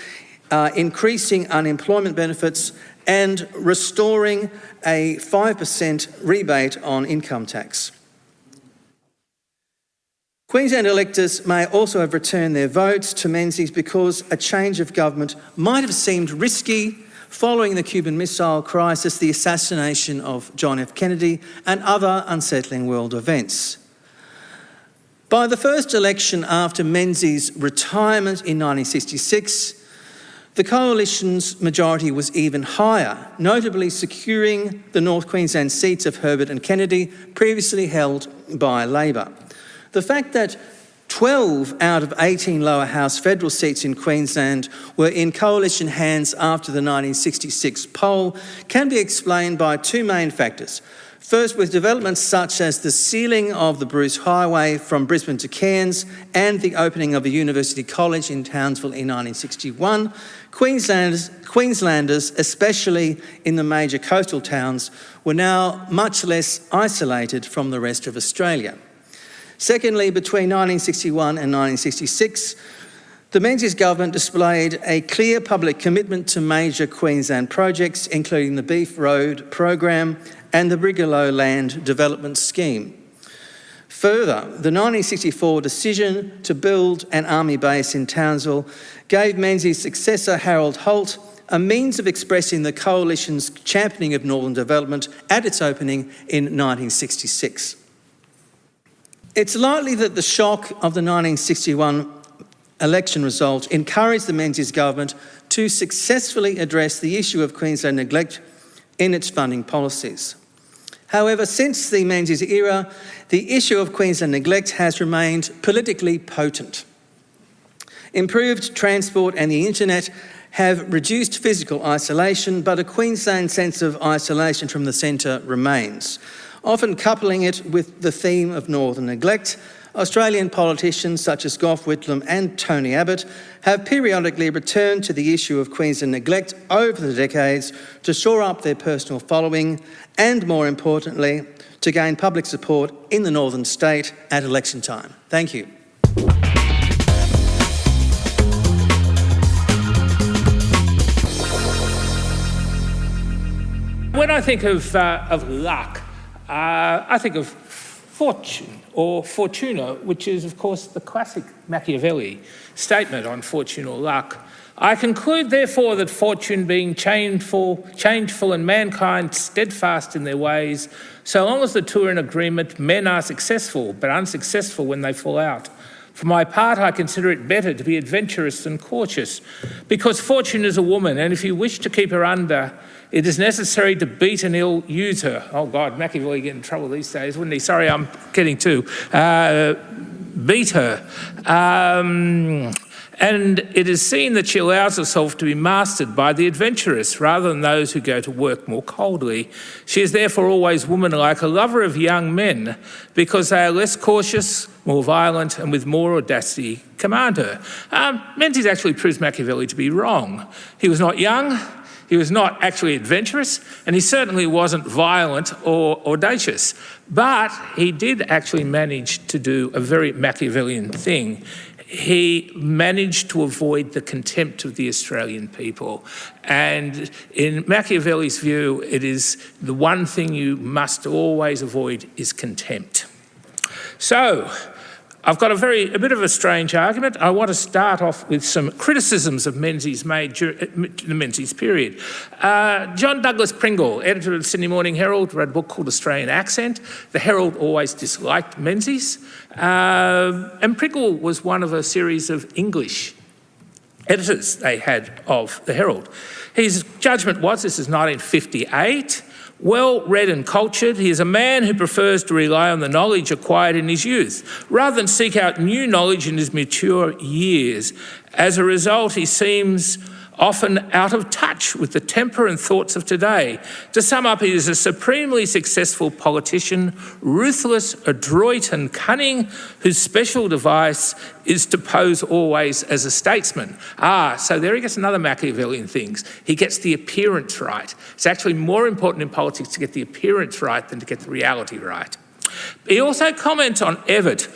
increasing unemployment benefits, and restoring a 5% rebate on income tax. Queensland electors may also have returned their votes to Menzies because a change of government might have seemed risky following the Cuban Missile Crisis, the assassination of John F. Kennedy, and other unsettling world events. By the first election after Menzies' retirement in 1966, the coalition's majority was even higher, notably securing the North Queensland seats of Herbert and Kennedy, previously held by Labor. The fact that 12 out of 18 lower house federal seats in Queensland were in coalition hands after the 1966 poll can be explained by 2 main factors. First, with developments such as the sealing of the Bruce Highway from Brisbane to Cairns and the opening of a university college in Townsville in 1961, Queenslanders, especially in the major coastal towns, were now much less isolated from the rest of Australia. Secondly, between 1961 and 1966, the Menzies government displayed a clear public commitment to major Queensland projects, including the Beef Road program and the Brigalow Land Development Scheme. Further, the 1964 decision to build an army base in Townsville gave Menzies' successor Harold Holt a means of expressing the coalition's championing of northern development at its opening in 1966. It's likely that the shock of the 1961 election result encouraged the Menzies government to successfully address the issue of Queensland neglect in its funding policies. However, since the Menzies era, the issue of Queensland neglect has remained politically potent. Improved transport and the internet have reduced physical isolation, but a Queensland sense of isolation from the centre remains. Often coupling it with the theme of northern neglect, Australian politicians such as Gough Whitlam and Tony Abbott have periodically returned to the issue of Queensland neglect over the decades to shore up their personal following and, more importantly, to gain public support in the northern state at election time. Thank you. When I think of luck, I think of fortune or fortuna, which is, of course, the classic Machiavelli statement on fortune or luck. I conclude, therefore, that fortune being changeful and mankind steadfast in their ways, so long as the two are in agreement, men are successful, but unsuccessful when they fall out. For my part, I consider it better to be adventurous than cautious, because fortune is a woman, and if you wish to keep her under, it is necessary to beat and ill-use her. Oh God, Machiavelli get in trouble these days, wouldn't he? Sorry, I'm getting to. Beat her. And it is seen that she allows herself to be mastered by the adventurous rather than those who go to work more coldly. She is therefore always womanlike, a lover of young men, because they are less cautious, more violent, and with more audacity command her. Menzies actually proves Machiavelli to be wrong. He was not young, he was not actually adventurous, and he certainly wasn't violent or audacious. But he did actually manage to do a very Machiavellian thing. He managed to avoid the contempt of the Australian people. And in Machiavelli's view, it is the one thing you must always avoid is contempt. So, I've got a bit of a strange argument. I want to start off with some criticisms of Menzies made during the Menzies period. John Douglas Pringle, editor of the Sydney Morning Herald, wrote a book called Australian Accent. The Herald always disliked Menzies. And Pringle was one of a series of English editors they had of the Herald. His judgment was, this is 1958, well-read and cultured, he is a man who prefers to rely on the knowledge acquired in his youth, rather than seek out new knowledge in his mature years. As a result, he seems often out of touch with the temper and thoughts of today. To sum up, he is a supremely successful politician, ruthless, adroit and cunning, whose special device is to pose always as a statesman. So there he gets another Machiavellian thing. He gets the appearance right. It's actually more important in politics to get the appearance right than to get the reality right. He also comments on Evatt.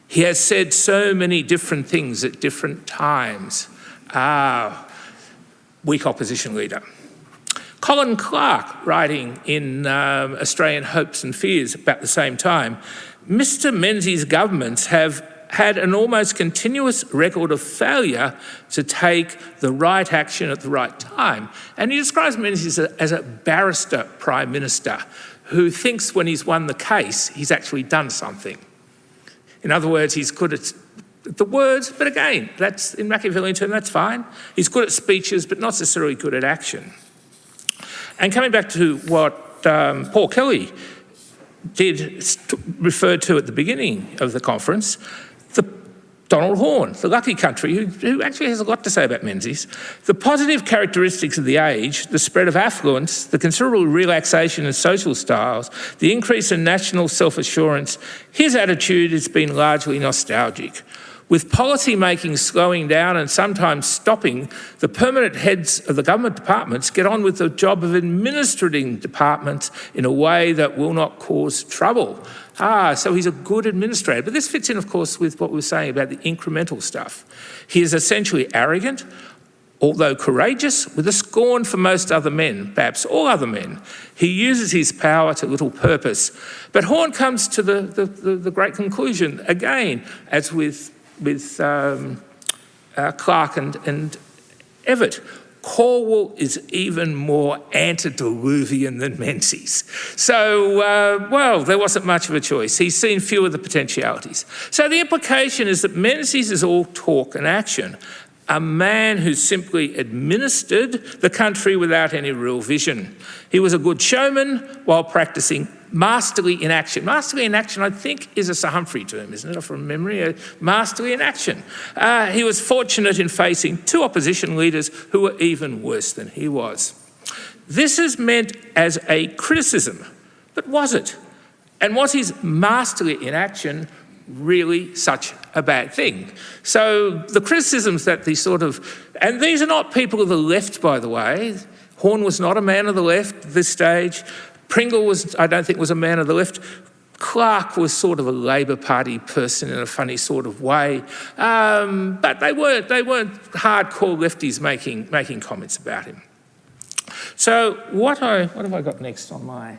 He has said so many different things at different times. Weak opposition leader. Colin Clark, writing in Australian Hopes and Fears about the same time, Mr. Menzies' governments have had an almost continuous record of failure to take the right action at the right time. And he describes Menzies as a barrister prime minister who thinks when he's won the case, he's actually done something. In other words, he's good at the words, but again, that's in Machiavellian terms, that's fine. He's good at speeches, but not necessarily good at action. And coming back to what Paul Kelly referred to at the beginning of the conference, Donald Horne, the lucky country, who actually has a lot to say about Menzies. The positive characteristics of the age, the spread of affluence, the considerable relaxation in social styles, the increase in national self-assurance, his attitude has been largely nostalgic. With policy making slowing down and sometimes stopping, the permanent heads of the government departments get on with the job of administrating departments in a way that will not cause trouble. So he's a good administrator. But this fits in, of course, with what we were saying about the incremental stuff. He is essentially arrogant, although courageous, with a scorn for most other men, perhaps all other men. He uses his power to little purpose. But Horne comes to the great conclusion, again, as with Clark and Evatt. Cornwall is even more antediluvian than Menzies. So, there wasn't much of a choice. He's seen few of the potentialities. So the implication is that Menzies is all talk and action, a man who simply administered the country without any real vision. He was a good showman while practising masterly in action. Masterly in action, I think, is a Sir Humphrey term, isn't it, from memory? Masterly in action. He was fortunate in facing two opposition leaders who were even worse than he was. This is meant as a criticism, but was it? And was his masterly in action really such a bad thing? So the criticisms that and these are not people of the left, by the way. Horne was not a man of the left at this stage. Pringle I don't think was a man of the left. Clark was sort of a Labor Party person in a funny sort of way. But they weren't hardcore lefties making comments about him. So what have I got next on my...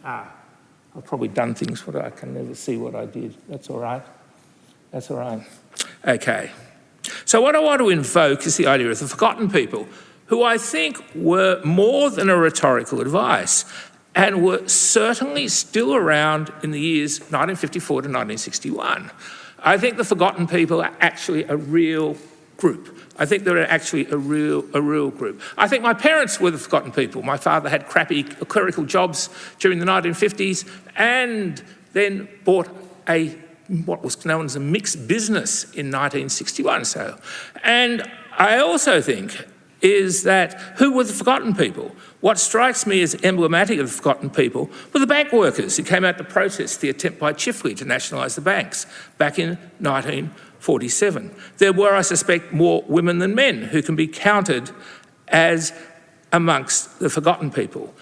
I've probably done things, but I can never see what I did. That's all right. That's all right. Okay. So what I want to invoke is the idea of the forgotten people, who I think were more than a rhetorical advice and were certainly still around in the years 1954 to 1961. I think the forgotten people are actually a real group. I think they're actually a real group. I think my parents were the forgotten people. My father had crappy clerical jobs during the 1950s and then bought what was known as a mixed business in 1961. And I also think is that who were the forgotten people? What strikes me as emblematic of the forgotten people were the bank workers who came out to protest the attempt by Chifley to nationalise the banks back in 1947. There were, I suspect, more women than men who can be counted as amongst the forgotten people.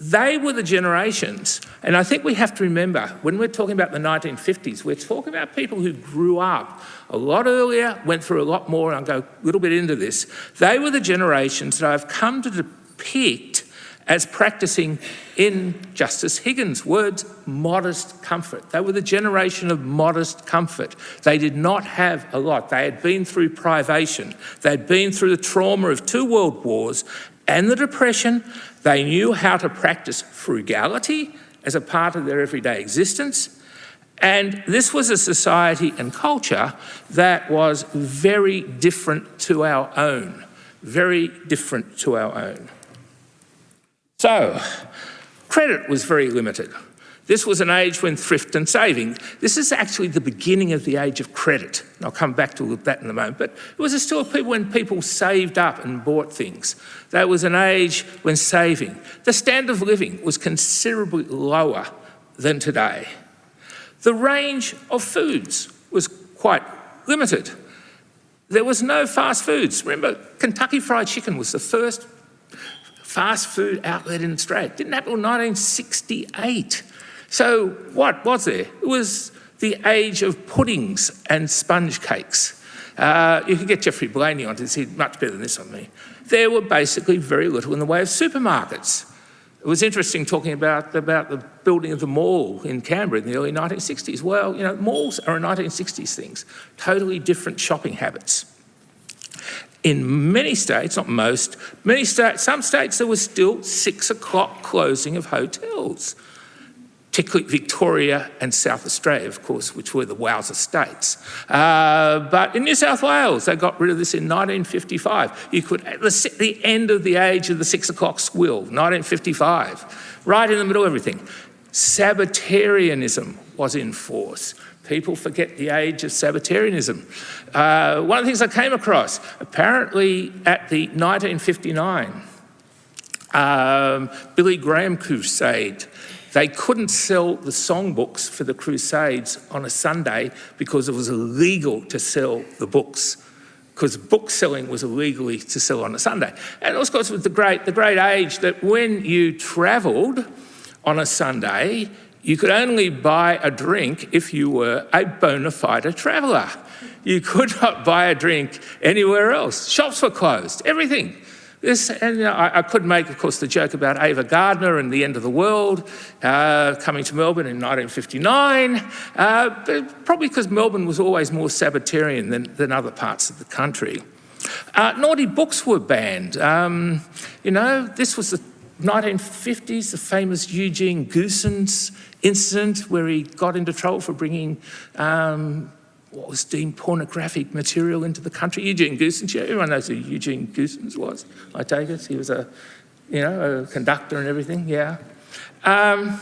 They were the generations, and I think we have to remember, when we're talking about the 1950s, we're talking about people who grew up a lot earlier, went through a lot more, and I'll go a little bit into this. They were the generations that I've come to depict as practising, in Justice Higgins' words, modest comfort. They were the generation of modest comfort. They did not have a lot. They had been through privation. They'd been through the trauma of 2 world wars and the Depression. They knew how to practice frugality as a part of their everyday existence. And this was a society and culture that was very different to our own, very different to our own. So, credit was very limited. This was an age when thrift and saving, this is actually the beginning of the age of credit. And I'll come back to that in a moment. But it was still when people saved up and bought things. That was an age when saving. The standard of living was considerably lower than today. The range of foods was quite limited. There was no fast foods. Remember, Kentucky Fried Chicken was the first fast food outlet in Australia. It didn't happen until 1968. So what was there? It was the age of puddings and sponge cakes. You could get Geoffrey Blaney on to see much better than this on me. There were basically very little in the way of supermarkets. It was interesting talking about the building of the mall in Canberra in the early 1960s. Well, you know, malls are a 1960s things, totally different shopping habits. In many states, not most, some states there was still 6 o'clock closing of hotels, particularly Victoria and South Australia, of course, which were the wowser states. But in New South Wales, they got rid of this in 1955. You could, at the end of the age of the 6 o'clock squill, 1955, right in the middle of everything. Sabbatarianism was in force. People forget the age of Sabbatarianism. One of the things I came across, apparently at the 1959 Billy Graham crusade, they couldn't sell the songbooks for the Crusades on a Sunday because it was illegal to sell the books, because book selling was illegally to sell on a Sunday. And of course, with the great age that when you travelled on a Sunday, you could only buy a drink if you were a bona fide traveller. You could not buy a drink anywhere else. Shops were closed, everything. I could make, of course, the joke about Ava Gardner and the end of the world coming to Melbourne in 1959, but probably because Melbourne was always more Sabbatarian than other parts of the country. Naughty books were banned. This was the 1950s, the famous Eugene Goosens incident where he got into trouble for bringing what was deemed pornographic material into the country. Eugene Goosens, everyone knows who Eugene Goosens was, I take it. He was a conductor and everything, yeah. And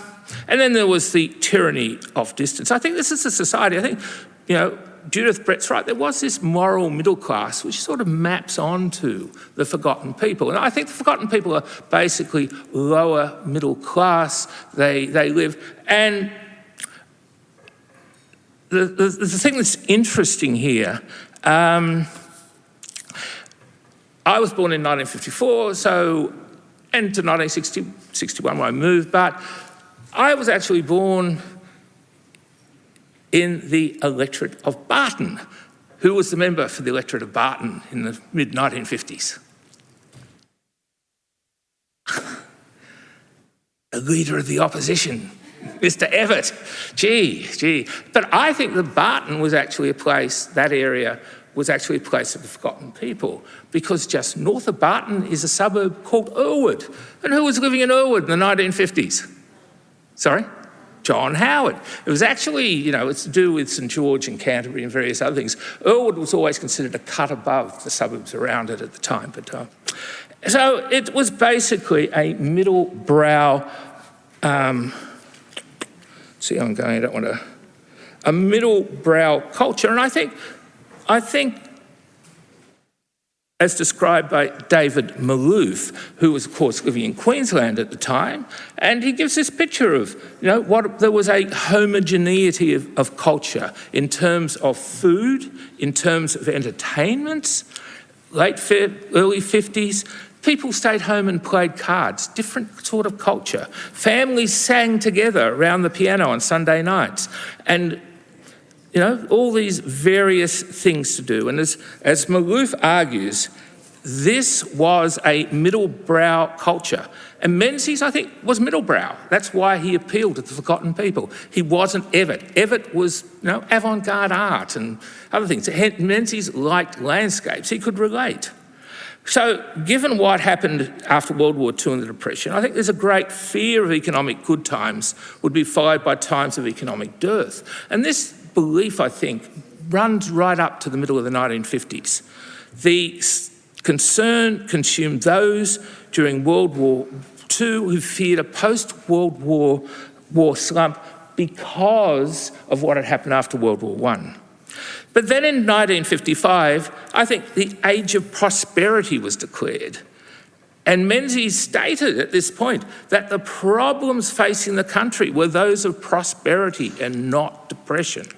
then there was the tyranny of distance. I think this is a society, I think, Judith Brett's right, there was this moral middle class which sort of maps onto the forgotten people. And I think the forgotten people are basically lower middle class. They live. And the thing that's interesting here, I was born in 1954, and to 1961 when I moved, but I was actually born in the electorate of Barton. Who was the member for the electorate of Barton in the mid-1950s? The leader of the opposition, Mr. Everett, gee. But I think that Barton was actually a place, that area was actually a place of the forgotten people, because just north of Barton is a suburb called Earlewood. And who was living in Earlewood in the 1950s? Sorry? John Howard. It was actually, it's to do with St George and Canterbury and various other things. Earlewood was always considered a cut above the suburbs around it at the time. But so it was basically a middle brow, a middle brow culture. And I think, as described by David Melleuish, who was, of course, living in Queensland at the time, and he gives this picture of, there was a homogeneity of culture in terms of food, in terms of entertainments, early 50s. People stayed home and played cards, different sort of culture. Families sang together around the piano on Sunday nights, and all these various things to do. And as Melleuish argues, this was a middle brow culture. And Menzies, I think, was middle brow. That's why he appealed to the forgotten people. He wasn't Everett. Everett was, avant-garde art and other things. Menzies liked landscapes. He could relate. So given what happened after World War II and the Depression, I think there's a great fear of economic good times would be followed by times of economic dearth. And this belief, I think, runs right up to the middle of the 1950s. The concern consumed those during World War II who feared a post-World War slump because of what had happened after World War I. But then in 1955, I think the age of prosperity was declared. And Menzies stated at this point that the problems facing the country were those of prosperity and not depression.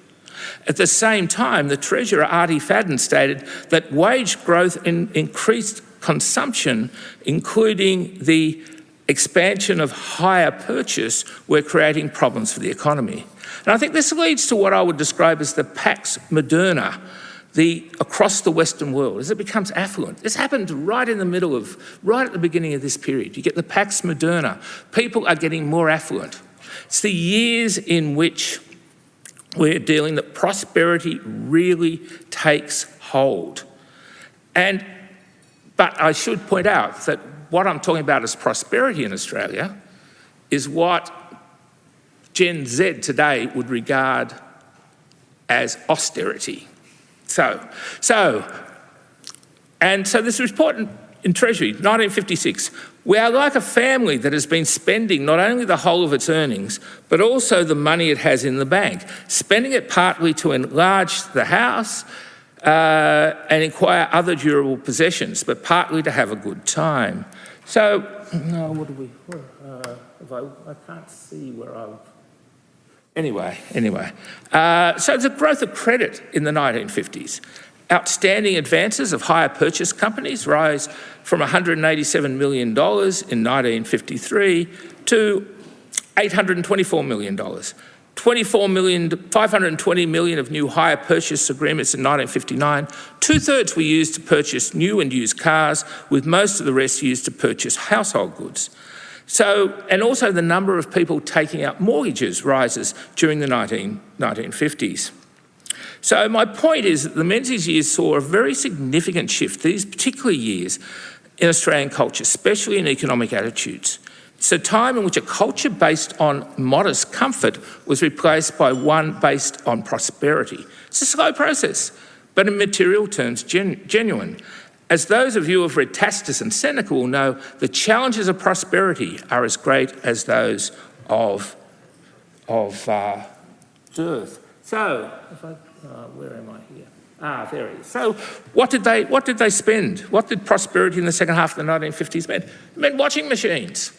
At the same time, the Treasurer, Artie Fadden, stated that wage growth and increased consumption, including the expansion of hire purchase, were creating problems for the economy. And I think this leads to what I would describe as the Pax Moderna, across the Western world, as it becomes affluent. This happened right at the beginning of this period. You get the Pax Moderna. People are getting more affluent. It's the years in which we're dealing that prosperity really takes hold. But I should point out that what I'm talking about as prosperity in Australia is what Gen Z today would regard as austerity. So this report in Treasury, 1956, we are like a family that has been spending not only the whole of its earnings, but also the money it has in the bank, spending it partly to enlarge the house and acquire other durable possessions, but partly to have a good time. So, I can't see where I've... Anyway. So the growth of credit in the 1950s. Outstanding advances of hire purchase companies rise from $187 million in 1953 to $824 million. 520 million of new hire purchase agreements in 1959. 2/3 were used to purchase new and used cars, with most of the rest used to purchase household goods. And also the number of people taking out mortgages rises during the 1950s. So my point is that the Menzies years saw a very significant shift, these particular years, in Australian culture, especially in economic attitudes. It's a time in which a culture based on modest comfort was replaced by one based on prosperity. It's a slow process, but in material terms, genuine. As those of you who have read Tacitus and Seneca will know, the challenges of prosperity are as great as those of dearth. So, where am I here? There it is. So, what did they spend? What did prosperity in the second half of the 1950s mean? It meant washing machines.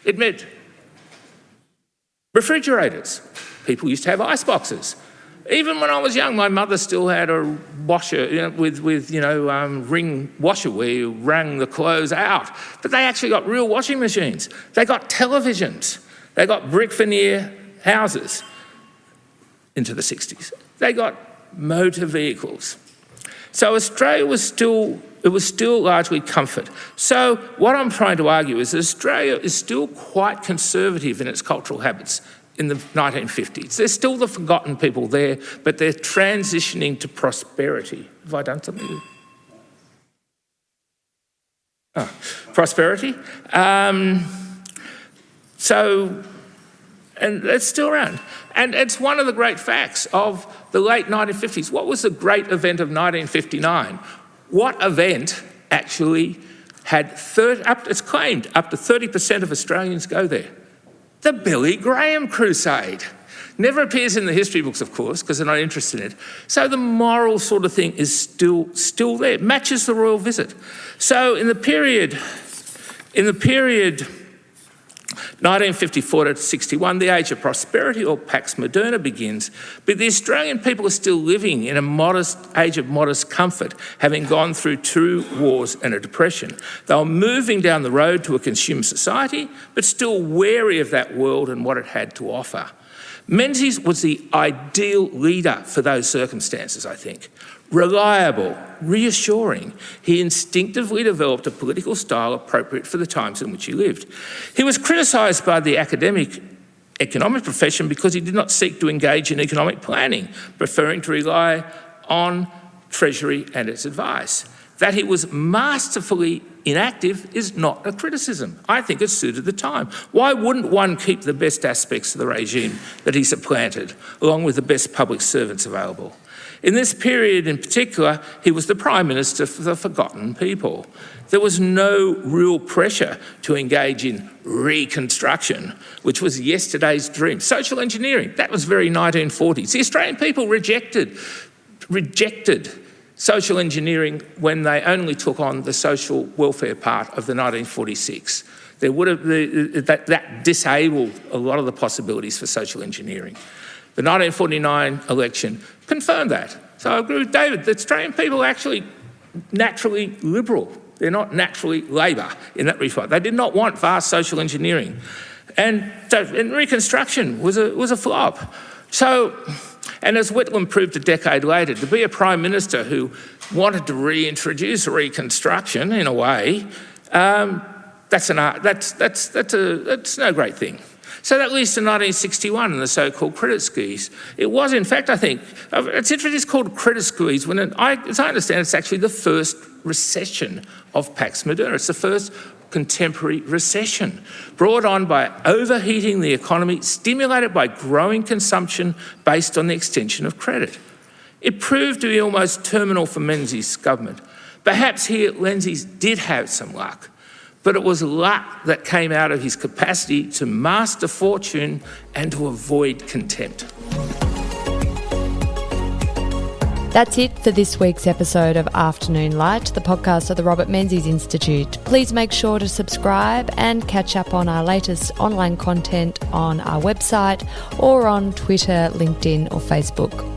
It meant refrigerators. People used to have ice boxes. Even when I was young, my mother still had a washer with ring washer where you wrung the clothes out. But they actually got real washing machines. They got televisions. They got brick veneer houses into the 60s. They got motor vehicles. So Australia was still It was still largely comfort. So what I'm trying to argue is that Australia is still quite conservative in its cultural habits in the 1950s. There's still the forgotten people there, but they're transitioning to prosperity. Have I done something? Prosperity. And it's still around. And it's one of the great facts of the late 1950s. What was the great event of 1959? What event actually had, it's claimed, up to 30% of Australians go there? The Billy Graham Crusade. Never appears in the history books, of course, because they're not interested in it. So the moral sort of thing is still there. It matches the royal visit. So in the period 1954 to 61, the age of prosperity, or Pax Moderna, begins, but the Australian people are still living in a age of modest comfort, having gone through 2 wars and a depression. They were moving down the road to a consumer society, but still wary of that world and what it had to offer. Menzies was the ideal leader for those circumstances, I think. Reliable, reassuring, he instinctively developed a political style appropriate for the times in which he lived. He was criticised by the economic profession because he did not seek to engage in economic planning, preferring to rely on Treasury and its advice. That he was masterfully inactive is not a criticism. I think it suited the time. Why wouldn't one keep the best aspects of the regime that he supplanted, along with the best public servants available? In this period in particular, he was the Prime Minister for the forgotten people. There was no real pressure to engage in reconstruction, which was yesterday's dream. Social engineering, that was very 1940s. The Australian people rejected social engineering when they only took on the social welfare part of the 1946. That disabled a lot of the possibilities for social engineering. The 1949 election confirmed that. So I agree with David, the Australian people are actually naturally liberal. They're not naturally Labor in that respect. They did not want vast social engineering. And Reconstruction was a flop. So, and as Whitlam proved a decade later, to be a Prime Minister who wanted to reintroduce Reconstruction in a way, that's no great thing. So that leads to 1961 and the so-called credit squeeze. It was, in fact, I think, it's interesting it's called credit squeeze when, as I understand, it's actually the first recession of Pax Moderna. It's the first contemporary recession brought on by overheating the economy, stimulated by growing consumption based on the extension of credit. It proved to be almost terminal for Menzies' government. Perhaps here Menzies did have some luck, but it was luck that came out of his capacity to master fortune and to avoid contempt. That's it for this week's episode of Afternoon Light, the podcast of the Robert Menzies Institute. Please make sure to subscribe and catch up on our latest online content on our website or on Twitter, LinkedIn or Facebook.